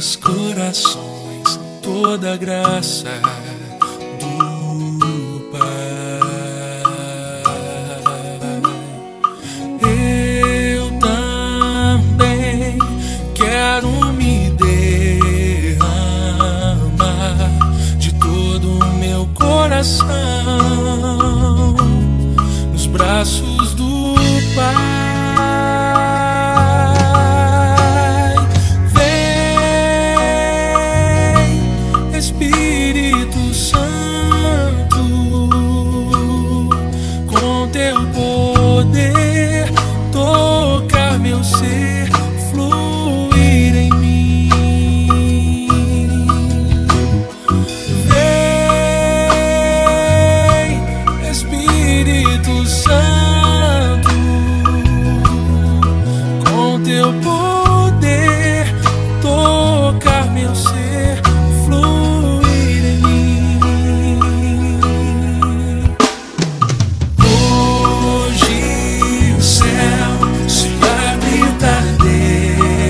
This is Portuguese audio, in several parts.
os corações toda a graça do Pai. Eu também quero me derramar de todo o meu coração nos braços do Pai. Espírito Santo, com teu poder tocar meu ser, fluir em mim. Vem, Espírito Santo, com teu poder tocar meu ser, fluir em mim. Hoje o céu se abre pra derramar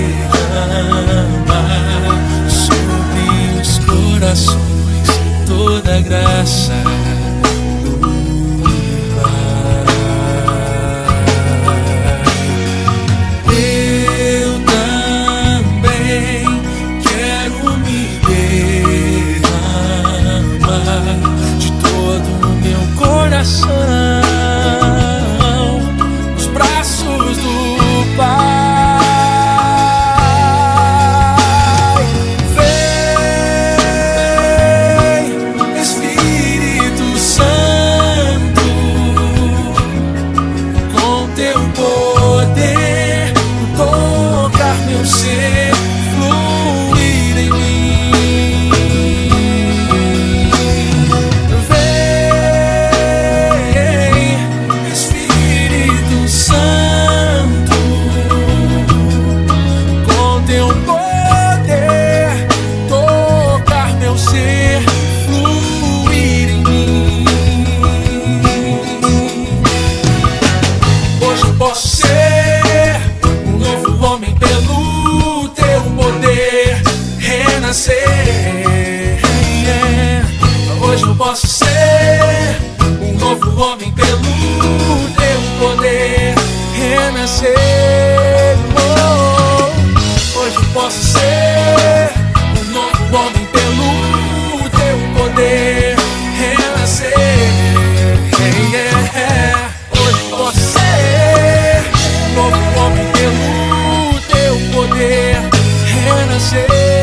sobre os corações toda a graça do Pai. Eu também quero me derramar de todo o meu coração nos braços do Pai. Vem, Espírito Santo, com teu poder tocar meu ser, fluir em mim. Posso ser um novo homem pelo teu poder, renascer. Hoje eu posso ser um novo homem pelo teu poder, renascer. Hoje eu posso ser um novo homem pelo teu poder, renascer. Hoje eu posso ser novo homem pelo teu poder, renascer.